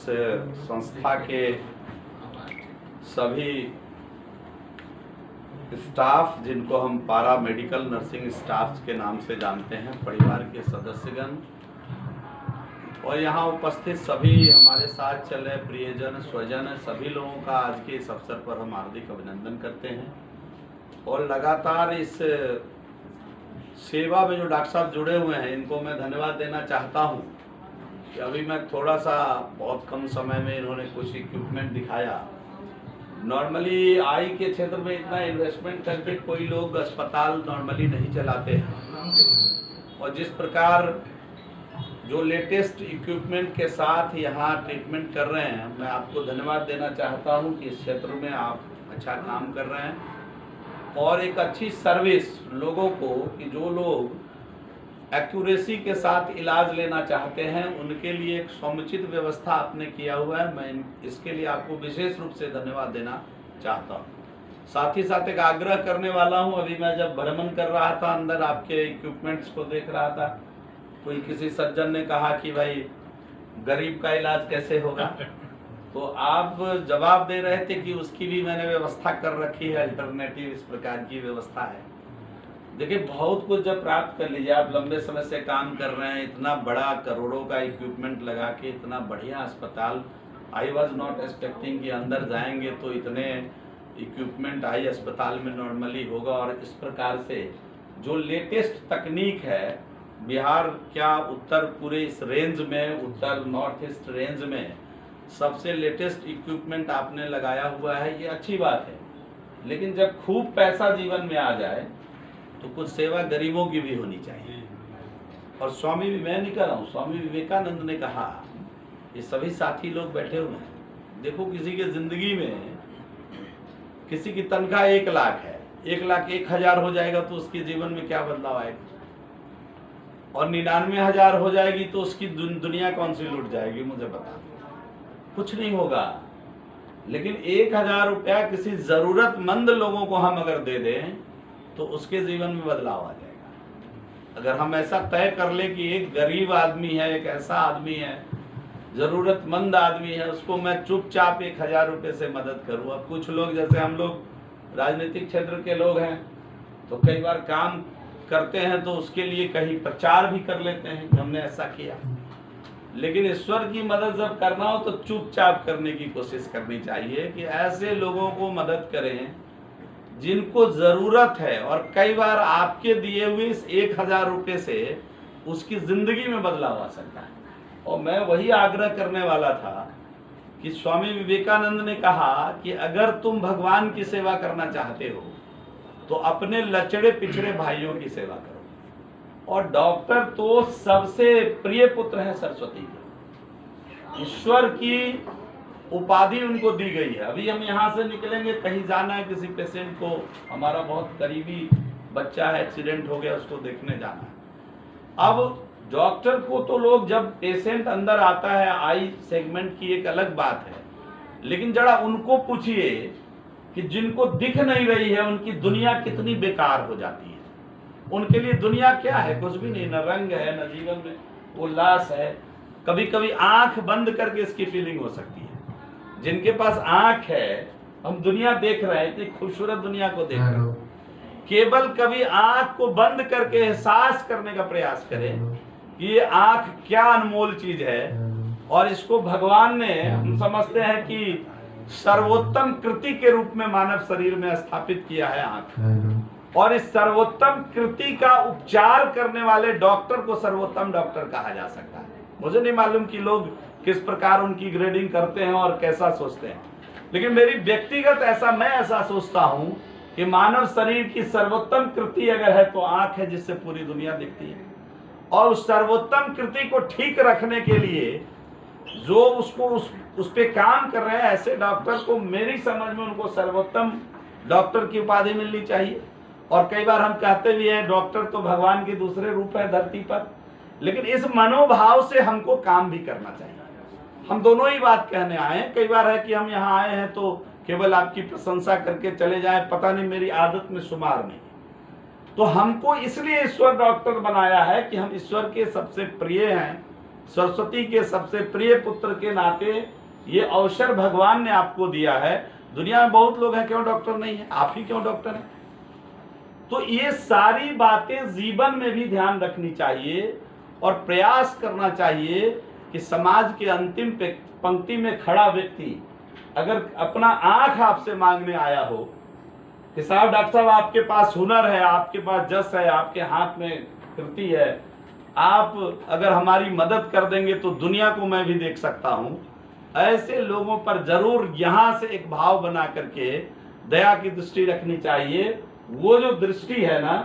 इस संस्था के सभी स्टाफ, जिनको हम पारा मेडिकल नर्सिंग स्टाफ के नाम से जानते हैं, परिवार के सदस्यगण और यहाँ उपस्थित सभी हमारे साथ चल रहे प्रियजन, स्वजन, सभी लोगों का आज के इस अवसर पर हम हार्दिक अभिनंदन करते हैं। और लगातार इस सेवा में जो डॉक्टर साहब जुड़े हुए हैं, इनको मैं धन्यवाद देना चाहता हूँ कि अभी मैं थोड़ा सा बहुत कम समय में इन्होंने कुछ इक्विपमेंट दिखाया। नॉर्मली आई के क्षेत्र में इतना इन्वेस्टमेंट करके कोई लोग अस्पताल नॉर्मली नहीं चलाते हैं, और जिस प्रकार जो लेटेस्ट इक्विपमेंट के साथ यहाँ ट्रीटमेंट कर रहे हैं, मैं आपको धन्यवाद देना चाहता हूँ कि इस क्षेत्र में आप अच्छा काम कर रहे हैं और एक अच्छी सर्विस लोगों को, कि जो लोग एक्यूरेसी के साथ इलाज लेना चाहते हैं उनके लिए एक समुचित व्यवस्था आपने किया हुआ है। मैं इसके लिए आपको विशेष रूप से धन्यवाद देना चाहता हूँ। साथ ही साथ एक आग्रह करने वाला हूँ, अभी मैं जब भ्रमण कर रहा था, अंदर आपके इक्विपमेंट्स को देख रहा था, कोई किसी सज्जन ने कहा कि भाई गरीब का इलाज कैसे होगा, तो आप जवाब दे रहे थे कि उसकी भी मैंने व्यवस्था कर रखी है, अल्टरनेटिव इस प्रकार की व्यवस्था है। देखिए, बहुत कुछ जब प्राप्त कर लीजिए, आप लंबे समय से काम कर रहे हैं, इतना बड़ा करोड़ों का इक्विपमेंट लगा के इतना बढ़िया अस्पताल, आई वॉज नॉट एक्सपेक्टिंग कि अंदर जाएंगे तो इतने इक्विपमेंट आई अस्पताल में नॉर्मली होगा। और इस प्रकार से जो लेटेस्ट तकनीक है, बिहार क्या उत्तर पूरे इस रेंज में, उत्तर नॉर्थ ईस्ट रेंज में सबसे लेटेस्ट इक्विपमेंट आपने लगाया हुआ है, ये अच्छी बात है। लेकिन जब खूब पैसा जीवन में आ जाए तो कुछ सेवा गरीबों की भी होनी चाहिए। और स्वामी, मैं नहीं कह रहा हूँ, स्वामी विवेकानंद ने कहा, ये सभी साथी लोग बैठे हुए हैं, देखो किसी के जिंदगी में किसी की तनख्वाह 1 लाख है, 1,01,000 हो जाएगा तो उसके जीवन में क्या बदलाव आएगा, और 99,000 हो जाएगी तो उसकी दुनिया कौन सी लूट जाएगी, मुझे बता। कुछ नहीं होगा। लेकिन 1,000 रुपया किसी जरूरतमंद लोगों को हम अगर दे दें तो उसके जीवन में बदलाव आ जाएगा। अगर हम ऐसा तय कर ले कि एक गरीब आदमी है, एक ऐसा आदमी है, जरूरतमंद आदमी है, उसको मैं चुपचाप 1,000 रुपये से मदद करूँ। अब कुछ लोग, जैसे हम लोग राजनीतिक क्षेत्र के लोग हैं, तो कई बार काम करते हैं तो उसके लिए कहीं प्रचार भी कर लेते हैं कि हमने ऐसा किया। लेकिन ईश्वर की मदद जब करना हो तो चुपचाप करने की कोशिश करनी चाहिए, कि ऐसे लोगों को मदद करें जिनको जरूरत है। और कई बार आपके दिए हुए इस 1,000 रुपये से उसकी जिंदगी में बदलाव आ सकता है। और मैं वही आग्रह करने वाला था कि स्वामी विवेकानंद ने कहा कि अगर तुम भगवान की सेवा करना चाहते हो तो अपने लचड़े पिछड़े भाइयों की सेवा करो। और डॉक्टर तो सबसे प्रिय पुत्र है सरस्वती के, ईश्वर की उपाधि उनको दी गई है। अभी हम यहाँ से निकलेंगे, कहीं जाना है, किसी पेशेंट को, हमारा बहुत करीबी बच्चा है, एक्सीडेंट हो गया, उसको देखने जाना है। अब डॉक्टर को तो लोग, जब पेशेंट अंदर आता है, आई सेगमेंट की एक अलग बात है, लेकिन जरा उनको पूछिए कि जिनको दिख नहीं रही है उनकी दुनिया कितनी बेकार हो जाती है। उनके लिए दुनिया क्या है? कुछ भी नहीं, न रंग है, न जीवन में उल्लास है। कभी कभी आंख बंद करके इसकी फीलिंग हो सकती है। जिनके पास आंख है, हम दुनिया देख रहे हैं, इतनी खूबसूरत दुनिया को देख रहे हैं, केवल कभी आंख को बंद करके एहसास करने का प्रयास करें कि ये आंख क्या अनमोल चीज है। और इसको भगवान ने, हम समझते हैं कि सर्वोत्तम कृति के रूप में मानव शरीर में स्थापित किया है आंख। और इस सर्वोत्तम कृति का उपचार करने वाले डॉक्टर को सर्वोत्तम डॉक्टर कहा जा सकता है। मुझे नहीं मालूम कि लोग किस प्रकार उनकी ग्रेडिंग करते हैं और कैसा सोचते हैं, लेकिन मेरी व्यक्तिगत मैं ऐसा सोचता हूं कि मानव शरीर की सर्वोत्तम कृति अगर है तो आंख है, जिससे पूरी दुनिया दिखती है। और उस सर्वोत्तम कृति को ठीक रखने के लिए जो उसको उस पे काम कर रहे हैं, ऐसे डॉक्टर को, मेरी समझ में उनको सर्वोत्तम डॉक्टर की उपाधि मिलनी चाहिए। और कई बार हम कहते भी हैं डॉक्टर तो भगवान के दूसरे रूप है धरती पर, लेकिन इस मनोभाव से हमको काम भी करना चाहिए। हम दोनों ही बात कहने आए हैं। कई बार है कि हम यहाँ आए हैं तो केवल आपकी प्रशंसा करके चले जाएं, पता नहीं मेरी आदत में शुमार नहीं। तो हमको इसलिए ईश्वर डॉक्टर बनाया है कि हम ईश्वर के सबसे प्रिय हैं, सरस्वती के सबसे प्रिय पुत्र के नाते ये अवसर भगवान ने आपको दिया है। दुनिया में बहुत लोग हैं, क्यों डॉक्टर नहीं है? आप ही क्यों डॉक्टर हैं? तो ये सारी बातें जीवन में भी ध्यान रखनी चाहिए और प्रयास करना चाहिए कि समाज के अंतिम पंक्ति में खड़ा व्यक्ति अगर अपना आंख आपसे मांगने आया हो कि साहब डॉक्टर साहब आपके पास हुनर है, आपके पास जस है, आपके हाथ में कृति है, आप अगर हमारी मदद कर देंगे तो दुनिया को मैं भी देख सकता हूं, ऐसे लोगों पर जरूर यहां से एक भाव बना करके दया की दृष्टि रखनी चाहिए। वो जो दृष्टि है ना,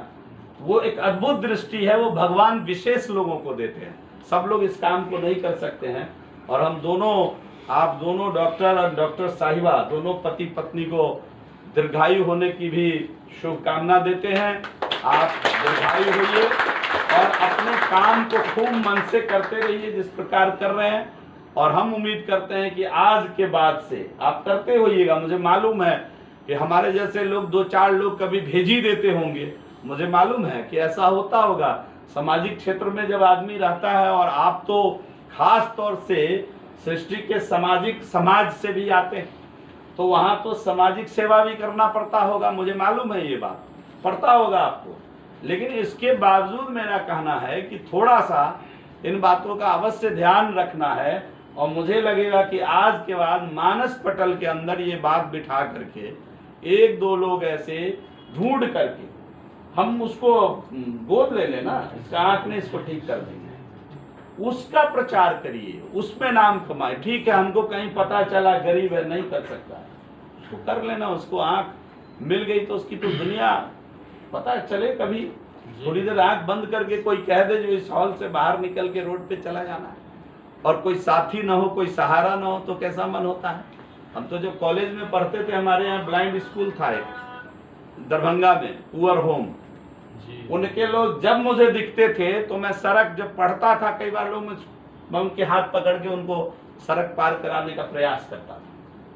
वो एक अद्भुत दृष्टि है, वो भगवान विशेष लोगों को देते हैं। सब लोग इस काम को नहीं कर सकते हैं। और हम दोनों, आप दोनों डॉक्टर और डॉक्टर साहिबा दोनों पति पत्नी को दीर्घायु होने की भी शुभकामना देते हैं। आप दीर्घायु होइए और अपने काम को खूब मन से करते रहिए जिस प्रकार कर रहे हैं। और हम उम्मीद करते हैं कि आज के बाद से आप करते होइएगा। मुझे मालूम है कि हमारे जैसे लोग 2-4 लोग कभी भेज ही देते होंगे, मुझे मालूम है कि ऐसा होता होगा। सामाजिक क्षेत्र में जब आदमी रहता है, और आप तो खास तौर से सृष्टि के समाज से भी आते हैं, तो वहां तो सामाजिक सेवा भी करना पड़ता होगा, मुझे मालूम है, ये बात पड़ता होगा आपको। लेकिन इसके बावजूद मेरा कहना है कि थोड़ा सा इन बातों का अवश्य ध्यान रखना है। और मुझे लगेगा कि आज के बाद मानस पटल के अंदर ये बात बिठा करके 1-2 लोग ऐसे ढूंढ करके हम उसको गोद ले लेना, इसका आंख ने इसको ठीक कर देंगे, उसका प्रचार करिए, उसमें नाम कमाए। ठीक है, हमको कहीं पता चला गरीब है, नहीं कर सकता, उसको कर लेना, उसको आंख मिल गई तो उसकी तो दुनिया पता चले। कभी थोड़ी देर आंख बंद करके कोई कह दे जो इस हॉल से बाहर निकल के रोड पे चला जाना है, और कोई साथी ना हो, कोई सहारा ना हो, तो कैसा मन होता है। हम तो जब कॉलेज में पढ़ते थे, हमारे यहाँ ब्लाइंड स्कूल था एक दरभंगा में, पुअर होम, उनके लोग जब मुझे दिखते थे तो मैं सड़क जब पढ़ता था, कई बार लोग मैं उनके हाथ पकड़ के उनको सड़क पार कराने का प्रयास करता था।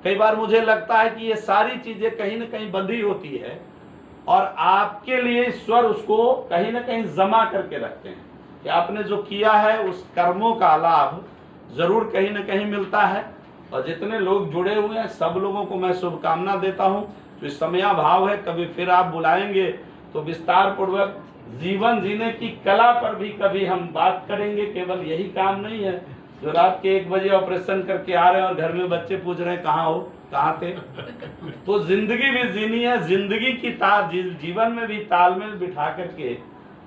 कई बार मुझे लगता है कि ये सारी चीजें कहीं न कहीं बंधी होती है, और आपके लिए ईश्वर उसको कहीं न कहीं जमा करके रखते हैं कि आपने जो किया है उस कर्मों का लाभ जरूर कहीं न कहीं मिलता है। और जितने लोग जुड़े हुए हैं सब लोगों को मैं शुभकामना देता हूँ। तो इस समयाभाव है, कभी फिर आप बुलाएंगे तो विस्तार पूर्वक जीवन जीने की कला पर भी कभी हम बात करेंगे। केवल यही काम नहीं है जो रात के 1 बजे ऑपरेशन करके आ रहे हैं और घर में बच्चे पूछ रहे हैं कहाँ हो, कहाँ थे। तो जिंदगी भी जीनी है, जिंदगी की जीवन में भी तालमेल बिठा करके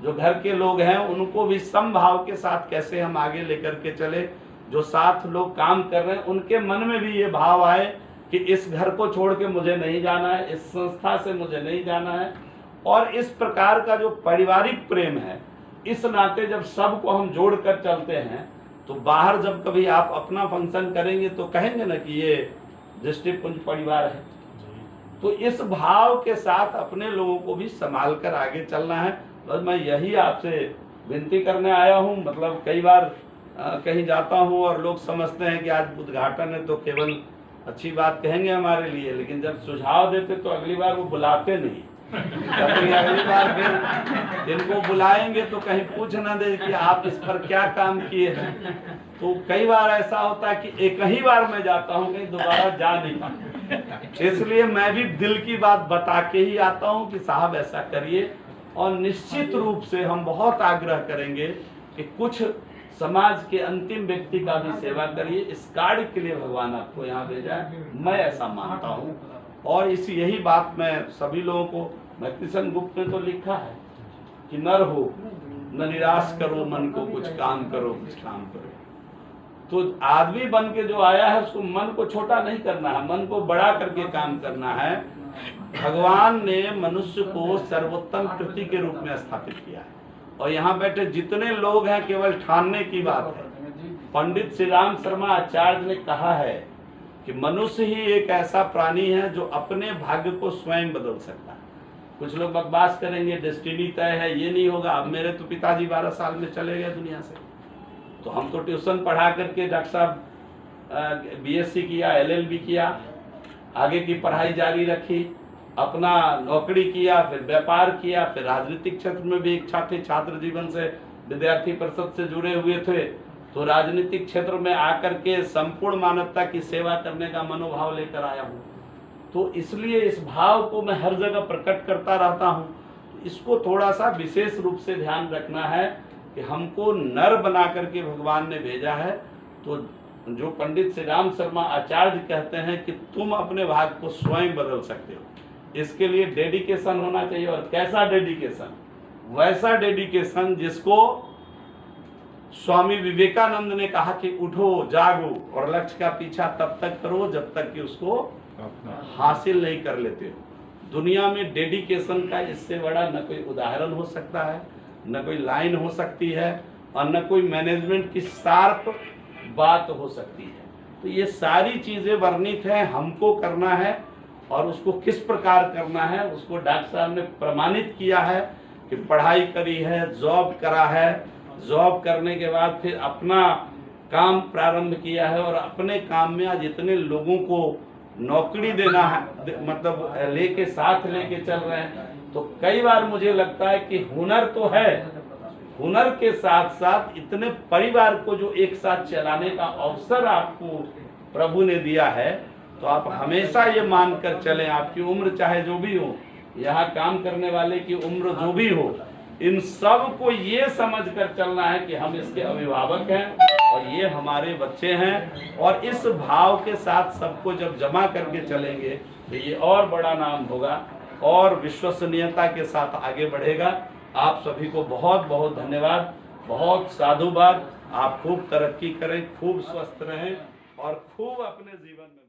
जो घर के लोग हैं उनको भी समभाव के साथ कैसे हम आगे लेकर के चले। जो साथ लोग काम कर रहे हैं उनके मन में भी ये भाव आए कि इस घर को छोड़ के मुझे नहीं जाना है, इस संस्था से मुझे नहीं जाना है। और इस प्रकार का जो पारिवारिक प्रेम है, इस नाते जब सबको हम जोड़ कर चलते हैं तो बाहर जब कभी आप अपना फंक्शन करेंगे तो कहेंगे ना कि ये दृष्टिपुंज परिवार है। तो इस भाव के साथ अपने लोगों को भी संभाल कर आगे चलना है। बस मैं यही आपसे विनती करने आया हूँ। मतलब कई बार कहीं जाता हूँ और लोग समझते हैं कि आज उद्घाटन है तो केवल अच्छी बात कहेंगे हमारे लिए, लेकिन जब सुझाव देते तो अगली बार वो बुलाते नहीं। अगली बार फिर जिनको बुलाएंगे तो कहीं पूछ ना दे कि आप इस पर क्या काम किए हैं। तो कई बार ऐसा होता है कि एक ही बार मैं जाता हूँ, कहीं दोबारा जा नहीं पाता। इसलिए मैं भी दिल की बात बता के ही आता हूँ कि साहब ऐसा करिए। और निश्चित रूप से हम बहुत आग्रह करेंगे कि कुछ समाज के अंतिम व्यक्ति का भी सेवा करिए। इस कार्य के लिए भगवान आपको यहाँ भेजा है, मैं ऐसा मानता हूँ। और इस यही बात मैं सभी लोगों को, मैं किशन गुप्त ने तो लिखा है कि नर हो न निराश करो मन को, कुछ काम करो, कुछ काम करो। तो आदमी बन के जो आया है उसको मन को छोटा नहीं करना है, मन को बड़ा करके काम करना है। भगवान ने मनुष्य को सर्वोत्तम कृति के रूप में स्थापित किया है। और यहाँ बैठे जितने लोग हैं केवल ठानने की बात है। पंडित श्री राम शर्मा आचार्य ने कहा है कि मनुष्य ही एक ऐसा प्राणी है जो अपने भाग्य को स्वयं बदल सकता है। कुछ लोग बकवास करेंगे डेस्टिनी तय है, ये नहीं होगा। अब मेरे तो पिताजी 12 साल में चले गए दुनिया से, तो हम तो ट्यूशन पढ़ा करके डॉक्टर साहब बीएससी किया, एलएलबी किया, आगे की पढ़ाई जारी रखी, अपना नौकरी किया, फिर व्यापार किया, फिर राजनीतिक क्षेत्र में भी इच्छा थी, छात्र जीवन से विद्यार्थी परिषद से जुड़े हुए थे। तो राजनीतिक क्षेत्र में आकर के संपूर्ण मानवता की सेवा करने का मनोभाव लेकर आया हूँ। तो इसलिए इस भाव को मैं हर जगह प्रकट करता रहता हूँ। इसको थोड़ा सा विशेष रूप से ध्यान रखना है कि हमको नर बना करके भगवान ने भेजा है। तो जो पंडित श्री राम शर्मा आचार्य कहते हैं कि तुम अपने भाग को स्वयं बदल सकते हो, इसके लिए डेडिकेशन होना चाहिए। और कैसा डेडिकेशन? वैसा डेडिकेशन जिसको स्वामी विवेकानंद ने कहा कि उठो जागो और लक्ष्य का पीछा तब तक करो जब तक कि उसको हासिल नहीं कर लेते हो। दुनिया में डेडिकेशन का इससे बड़ा न कोई उदाहरण हो सकता है, न कोई लाइन हो सकती है, और न कोई मैनेजमेंट की शार्प बात हो सकती है। तो ये सारी चीजें वर्णित हैं, हमको करना है और उसको किस प्रकार करना है उसको डॉक्टर साहब ने प्रमाणित किया है कि पढ़ाई करी है, जॉब करा है, जॉब करने के बाद फिर अपना काम प्रारंभ किया है और अपने काम में आज इतने लोगों को नौकरी देना है, मतलब लेके साथ लेके चल रहे हैं। तो कई बार मुझे लगता है कि हुनर तो है, हुनर के साथ साथ इतने परिवार को जो एक साथ चलाने का अवसर आपको प्रभु ने दिया है, तो आप हमेशा ये मानकर चलें, आपकी उम्र चाहे जो भी हो, यहाँ काम करने वाले की उम्र जो भी हो, इन सब को ये समझकर चलना है कि हम इसके अभिभावक हैं और ये हमारे बच्चे हैं। और इस भाव के साथ सबको जब जमा करके चलेंगे तो ये और बड़ा नाम होगा और विश्वसनीयता के साथ आगे बढ़ेगा। आप सभी को बहुत बहुत धन्यवाद, बहुत साधुवाद। आप खूब तरक्की करें, खूब स्वस्थ रहें और खूब अपने जीवन में